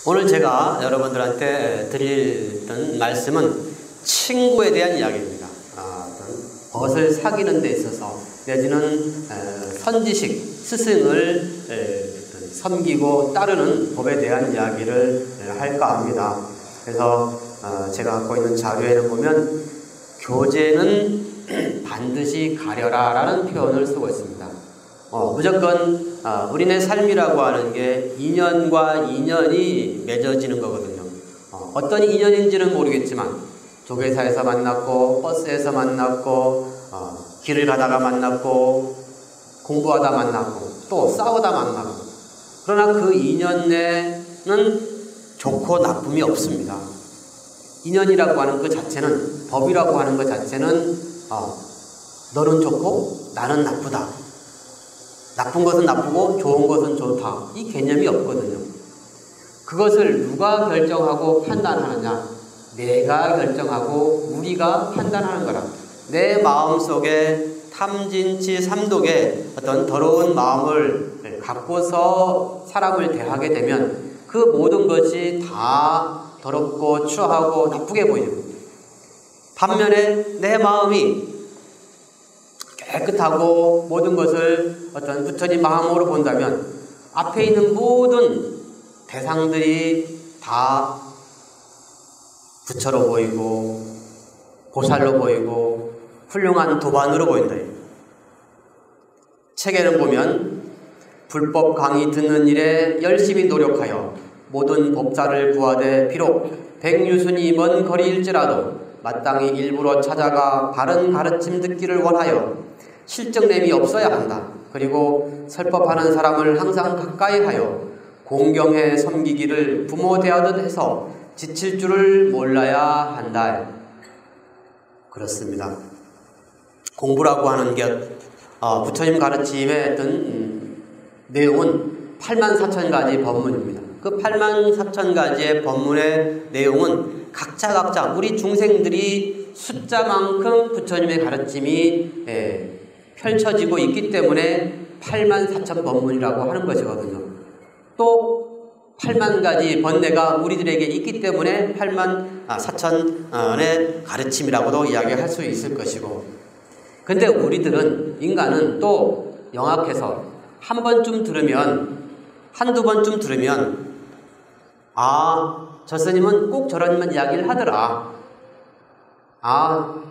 오늘 제가 여러분들한테 드릴 말씀은 친구에 대한 이야기입니다. 벗을 사귀는 데 있어서 내지는 선지식, 스승을 섬기고 따르는 법에 대한 이야기를 할까 합니다. 그래서 제가 갖고 있는 자료에는 보면 교제는 반드시 가려라 라는 표현을 쓰고 있습니다. 무조건 우리네 삶이라고 하는 게 인연과 인연이 맺어지는 거거든요. 어떤 인연인지는 모르겠지만 조계사에서 만났고 버스에서 만났고 길을 가다가 만났고 공부하다 만났고 또 싸우다 만나고, 그러나 그 인연 내는 좋고 나쁨이 없습니다. 인연이라고 하는 그 자체는, 법이라고 하는 그 자체는 너는 좋고 나는 나쁘다, 나쁜 것은 나쁘고 좋은 것은 좋다, 이 개념이 없거든요. 그것을 누가 결정하고 판단하느냐? 내가 결정하고 우리가 판단하는 거라. 내 마음속에 탐진치 삼독의 어떤 더러운 마음을 갖고서 사람을 대하게 되면 그 모든 것이 다 더럽고 추하고 나쁘게 보이고, 반면에 내 마음이 깨끗하고 모든 것을 어떤 부처님 마음으로 본다면 앞에 있는 모든 대상들이 다 부처로 보이고 보살로 보이고 훌륭한 도반으로 보인다. 책에는 보면 불법 강의 듣는 일에 열심히 노력하여 모든 법사를 구하되 비록 백유순이 먼 거리일지라도 마땅히 일부러 찾아가 바른 가르침 듣기를 원하여 실정냄이 없어야 한다. 그리고 설법하는 사람을 항상 가까이 하여 공경해 섬기기를 부모 대하듯 해서 지칠 줄을 몰라야 한다. 그렇습니다. 공부라고 하는 게 부처님 가르침의 어떤 내용은 84,000가지 법문입니다. 그 84,000가지의 법문의 내용은 각자 우리 중생들이 숫자만큼 부처님의 가르침이 펼쳐지고 있기 때문에 84,000법문이라고 하는 것이거든요. 또 80,000가지 번뇌가 우리들에게 있기 때문에 84,000의 가르침이라고도 이야기할 수 있을 것이고, 근데 우리들은, 인간은 또 영악해서 한 번쯤 들으면, 한두 번쯤 들으면 저 스님은 꼭 저런 이야기를 하더라,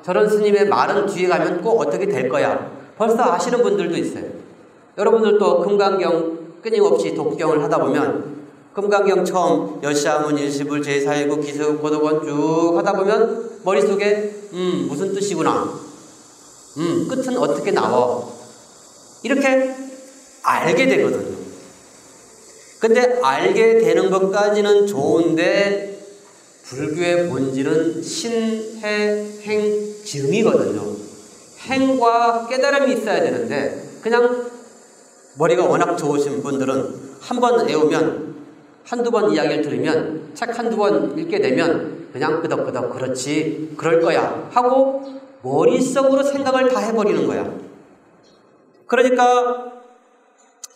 저런 스님의 말은 뒤에 가면 꼭 어떻게 될 거야, 벌써 아시는 분들도 있어요. 여러분들도 금강경 끊임없이 독경을 하다 보면 금강경 처음 여시아문 일시불 제4회구 기습 고도권 쭉 하다 보면 머릿속에 무슨 뜻이구나, 끝은 어떻게 나와, 이렇게 알게 되거든요. 근데 알게 되는 것까지는 좋은데 불교의 본질은 신해행증이거든요. 행과 깨달음이 있어야 되는데 그냥 머리가 워낙 좋으신 분들은 한 번 외우면, 한두 번 이야기를 들으면, 책 한두 번 읽게 되면 그냥 끄덕끄덕 그렇지 그럴 거야 하고 머릿속으로 생각을 다 해버리는 거야. 그러니까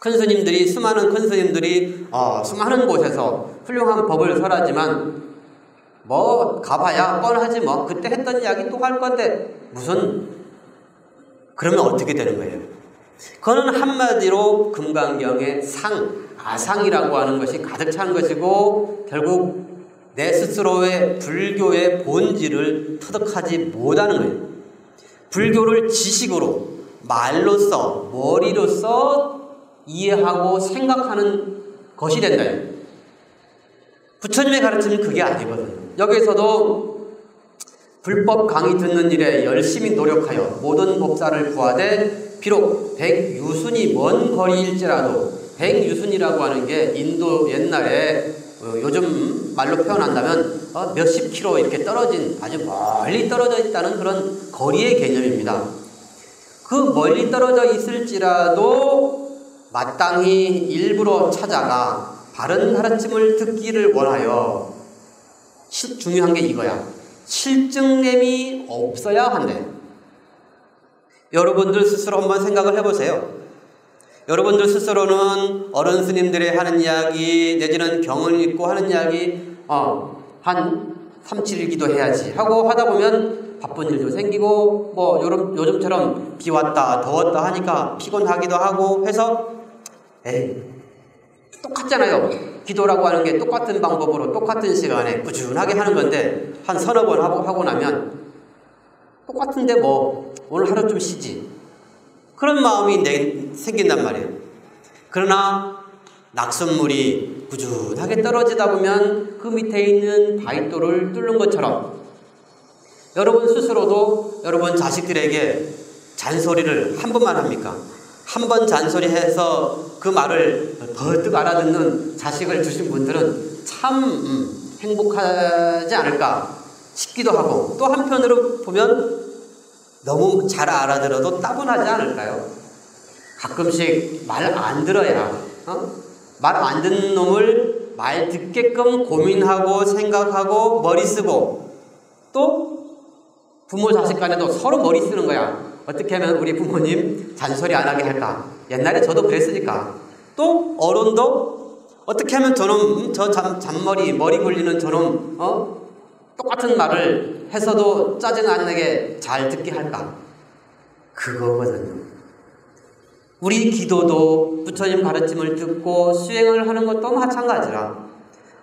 수많은 큰 스님들이 수많은 곳에서 훌륭한 법을 설하지만 가봐야 뻔하지 그때 했던 이야기 또 할 건데 그러면 어떻게 되는 거예요? 그거는 한마디로 금강경의 아상이라고 하는 것이 가득 찬 것이고, 결국 내 스스로의 불교의 본질을 터득하지 못하는 거예요. 불교를 지식으로, 말로써, 머리로써 이해하고 생각하는 것이 된다. 부처님의 가르침은 그게 아니거든요. 여기에서도 불법 강의 듣는 일에 열심히 노력하여 모든 법사를 구하되 비록 백유순이 먼 거리일지라도, 백유순이라고 하는 게 인도 옛날에 요즘 말로 표현한다면 몇십 킬로 이렇게 떨어진, 아주 멀리 떨어져 있다는 그런 거리의 개념입니다. 그 멀리 떨어져 있을지라도 마땅히 일부러 찾아가 바른 가르침을 듣기를 원하여, 중요한 게 이거야. 실증냄이 없어야 한대. 여러분들 스스로 한번 생각을 해보세요. 여러분들 스스로는 어른 스님들의 하는 이야기 내지는 경을 읽고 하는 이야기 한 3, 7일 기도해야지 하고 하다 보면 바쁜 일도 생기고 뭐 요즘처럼 비 왔다 더웠다 하니까 피곤하기도 하고 해서 똑같잖아요. 기도라고 하는 게 똑같은 방법으로 똑같은 시간에 꾸준하게 하는 건데 한 서너 번 하고 나면 똑같은데 뭐 오늘 하루 좀 쉬지 그런 마음이 생긴단 말이에요. 그러나 낙선물이 꾸준하게 떨어지다 보면 그 밑에 있는 바위돌을 뚫는 것처럼 여러분 스스로도 여러분 자식들에게 잔소리를 한 번만 합니까? 한 번 잔소리해서 그 말을 버뜩 알아듣는 자식을 주신 분들은 참 행복하지 않을까 싶기도 하고 또 한편으로 보면 너무 잘 알아들어도 따분하지 않을까요? 가끔씩 말 안 들어야 말 안 듣는 놈을 말 듣게끔 고민하고 생각하고 머리 쓰고 또 부모 자식 간에도 서로 머리 쓰는 거야. 어떻게 하면 우리 부모님 잔소리 안 하게 할까? 옛날에 저도 그랬으니까. 또 어른도 어떻게 하면 저놈 잔머리 머리 굴리는 저놈 똑같은 말을 해서도 짜증 안 나게 잘 듣게 할까? 그거거든요. 우리 기도도 부처님 가르침을 듣고 수행을 하는 것도 마찬가지라.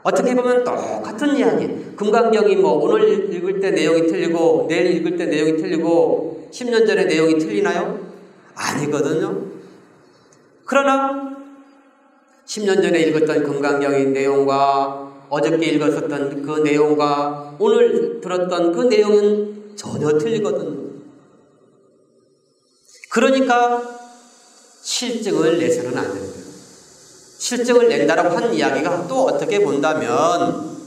어떻게 보면 똑같은 이야기. 금강경이 뭐 오늘 읽을 때 내용이 틀리고 내일 읽을 때 내용이 틀리고 10년 전에 내용이 틀리나요? 아니거든요. 그러나 10년 전에 읽었던 금강경의 내용과 어저께 읽었었던 그 내용과 오늘 들었던 그 내용은 전혀 틀리거든요. 그러니까 실증을 내서는 안 됩니다. 실증을 낸다라고 하는 이야기가 또 어떻게 본다면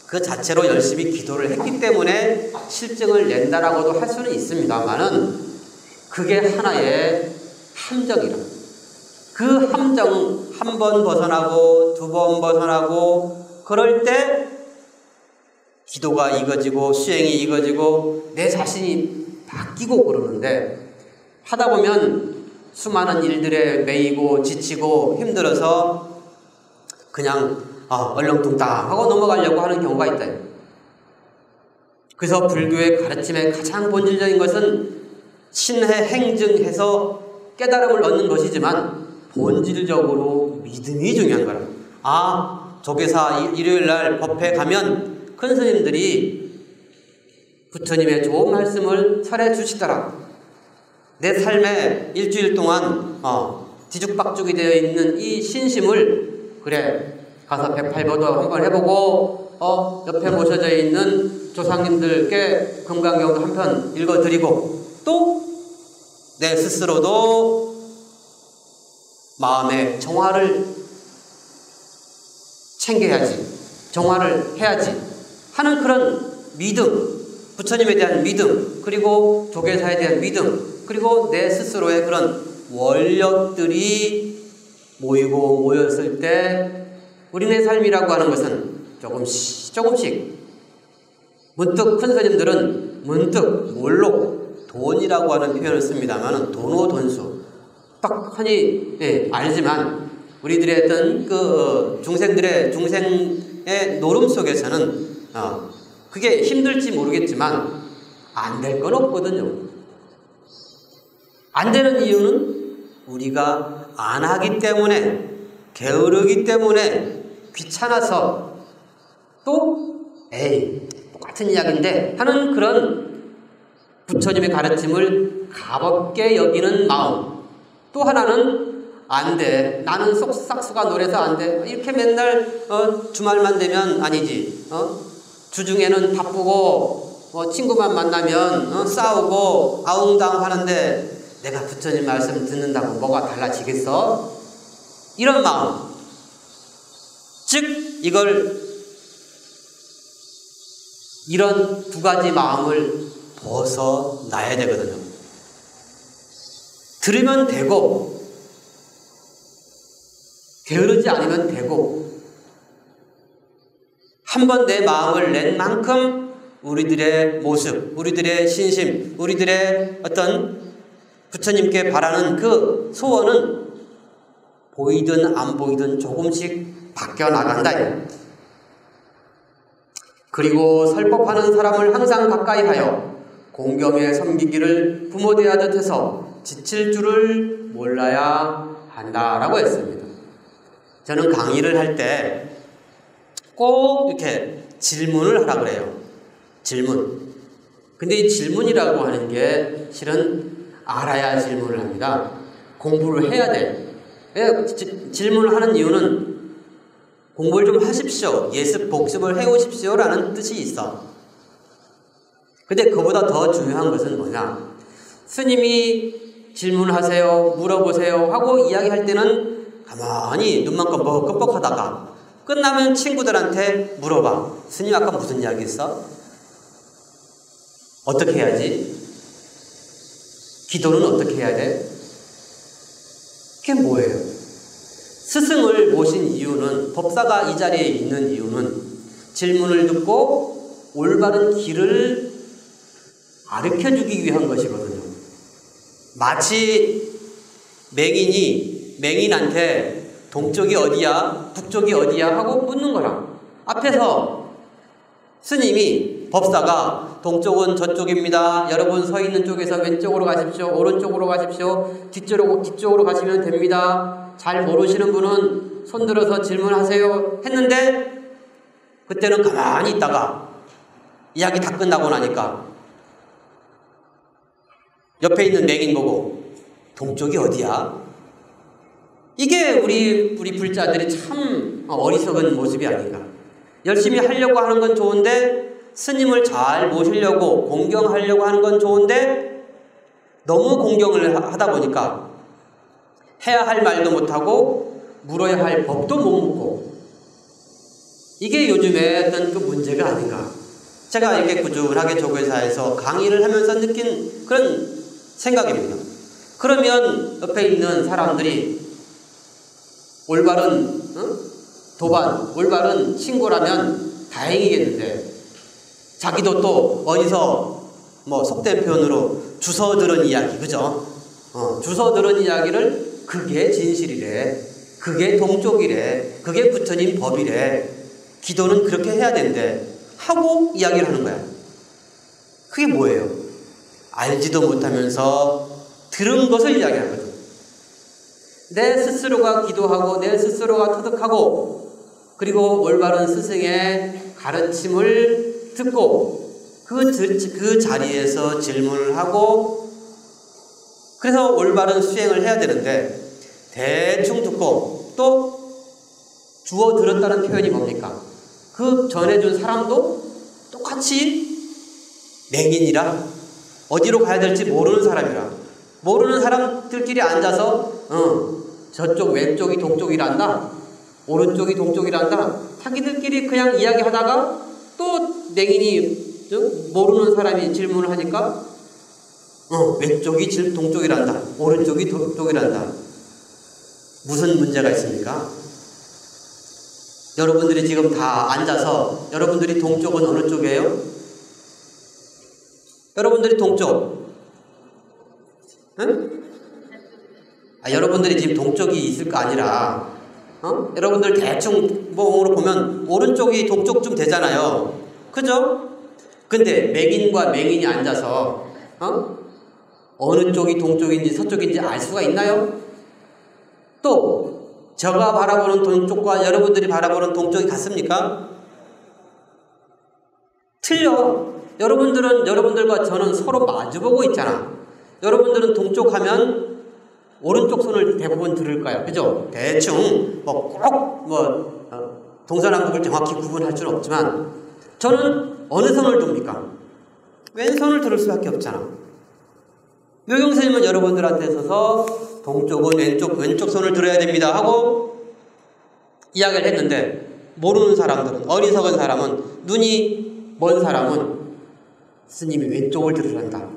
그 자체로 열심히 기도를 했기 때문에 실증을 낸다라고도 할 수는 있습니다만은 그게 하나의 함정이라. 그 함정 한 번 벗어나고 두 번 벗어나고 그럴 때 기도가 이거지고 수행이 이거지고 내 자신이 바뀌고 그러는데 하다 보면 수많은 일들에 매이고 지치고 힘들어서 그냥 얼렁뚱땅 하고 넘어가려고 하는 경우가 있다. 그래서 불교의 가르침의 가장 본질적인 것은 신해 행증해서 깨달음을 얻는 것이지만 본질적으로 믿음이 중요한 거라. 조계사 일요일날 법회 가면 큰 스님들이 부처님의 좋은 말씀을 설해 주시더라. 내 삶에 일주일 동안 뒤죽박죽이 되어 있는 이 신심을 그래 가서 108보도 한번 해보고 옆에 모셔져 있는 조상님들께 금강경도 한 편 읽어드리고 또 내 스스로도 마음의 정화를 챙겨야지 정화를 해야지 하는 그런 믿음, 부처님에 대한 믿음, 그리고 조계사에 대한 믿음, 그리고 내 스스로의 그런 원력들이 모였을 때 우리네 삶이라고 하는 것은 조금씩 문득 큰 스님들은 문득 몰록 돈이라고 하는 표현을 씁니다만 돈오돈수 딱 하니 알지만 우리들의 어떤 그 중생의 노름 속에서는 그게 힘들지 모르겠지만 안 될 건 없거든요. 안 되는 이유는 우리가 안 하기 때문에 게으르기 때문에 귀찮아서 또 똑같은 이야기인데 하는 그런 부처님의 가르침을 가볍게 여기는 마음. 또 하나는 안 돼. 나는 싹수가 노래서 안 돼. 이렇게 맨날 주말만 되면 아니지. 주중에는 바쁘고 친구만 만나면 싸우고 아웅다웅 하는데 내가 부처님 말씀 듣는다고 뭐가 달라지겠어? 이런 마음. 즉 이런 두 가지 마음을 벗어나야 되거든요. 들으면 되고 게으르지 않으면 되고 한번 내 마음을 낸 만큼 우리들의 모습, 우리들의 신심, 우리들의 어떤 부처님께 바라는 그 소원은 보이든 안 보이든 조금씩 바뀌어 나간다. 그리고 설법하는 사람을 항상 가까이 하여 공경에 섬기기를 부모 대하듯 해서 지칠 줄을 몰라야 한다라고 했습니다. 저는 강의를 할 때 꼭 이렇게 질문을 하라 그래요. 질문. 근데 이 질문이라고 하는 게 실은 알아야 질문을 합니다. 공부를 해야 돼. 질문을 하는 이유는 공부를 좀 하십시오. 예습, 복습을 해오십시오. 라는 뜻이 있어. 근데 그보다 더 중요한 것은 뭐냐? 스님이 질문하세요, 물어보세요 하고 이야기할 때는 가만히 눈만 껌뻑껌뻑 하다가 끝나면 친구들한테 물어봐. 스님 아까 무슨 이야기 했어? 어떻게 해야지? 기도는 어떻게 해야 돼? 그게 뭐예요? 스승을 모신 이유는, 법사가 이 자리에 있는 이유는 질문을 듣고 올바른 길을 가르쳐주기 위한 것이거든요. 마치 맹인이 맹인한테 동쪽이 어디야? 북쪽이 어디야? 하고 묻는 거랑 앞에서 스님이, 법사가 동쪽은 저쪽입니다. 여러분 서 있는 쪽에서 왼쪽으로 가십시오. 오른쪽으로 가십시오. 뒤쪽으로 가시면 됩니다. 잘 모르시는 분은 손 들어서 질문하세요. 했는데 그때는 가만히 있다가 이야기 다 끝나고 나니까 옆에 있는 맹인 보고 동쪽이 어디야? 이게 우리 불자들이 참 어리석은 모습이 아닌가. 열심히 하려고 하는 건 좋은데, 스님을 잘 모시려고 공경하려고 하는 건 좋은데 너무 공경을 하다 보니까 해야 할 말도 못하고 물어야 할 법도 못 묻고, 이게 요즘에 어떤 그 문제가 아닌가. 제가 이렇게 꾸준하게 조교사에서 강의를 하면서 느낀 그런 생각입니다. 그러면 옆에 있는 사람들이 올바른 도반, 올바른 신고라면 다행이겠는데, 자기도 또 어디서 속된 표현으로 주워 들은 이야기, 그죠? 주워 들은 이야기를 그게 진실이래, 그게 동쪽이래, 그게 부처님 법이래, 기도는 그렇게 해야 된대 하고 이야기를 하는 거야. 그게 뭐예요? 알지도 못하면서 들은 것을 이야기하거든. 내 스스로가 기도하고 내 스스로가 터득하고 그리고 올바른 스승의 가르침을 듣고 그 자리에서 질문을 하고 그래서 올바른 수행을 해야 되는데, 대충 듣고 또 주워 들었다는 표현이 뭡니까? 그 전해준 사람도 똑같이 맹인이라 어디로 가야 될지 모르는 사람이라, 모르는 사람들끼리 앉아서 저쪽 왼쪽이 동쪽이란다, 오른쪽이 동쪽이란다, 자기들끼리 그냥 이야기하다가 또 맹인이 모르는 사람이 질문을 하니까 왼쪽이 동쪽이란다, 오른쪽이 동쪽이란다. 무슨 문제가 있습니까? 여러분들이 지금 다 앉아서 여러분들이 동쪽은 어느 쪽이에요? 여러분들이 동쪽. 응? 여러분들이 지금 동쪽이 있을 거 아니라 여러분들 대충 몸으로 보면 오른쪽이 동쪽쯤 되잖아요. 그죠? 근데 맹인과 맹인이 앉아서 어느 쪽이 동쪽인지 서쪽인지 알 수가 있나요? 또 제가 바라보는 동쪽과 여러분들이 바라보는 동쪽이 같습니까? 틀려. 여러분들은, 여러분들과 저는 서로 마주보고 있잖아. 여러분들은 동쪽 하면 오른쪽 손을 대부분 들을까요? 그죠? 대충 동서남북을 정확히 구분할 수는 없지만 저는 어느 손을 둡니까? 왼손을 들을 수밖에 없잖아. 묘경스님은 여러분들한테 서서 동쪽은 왼쪽 손을 들어야 됩니다 하고 이야기를 했는데, 모르는 사람들은, 어리석은 사람은, 눈이 먼 사람은 스님이 왼쪽을 들으란다,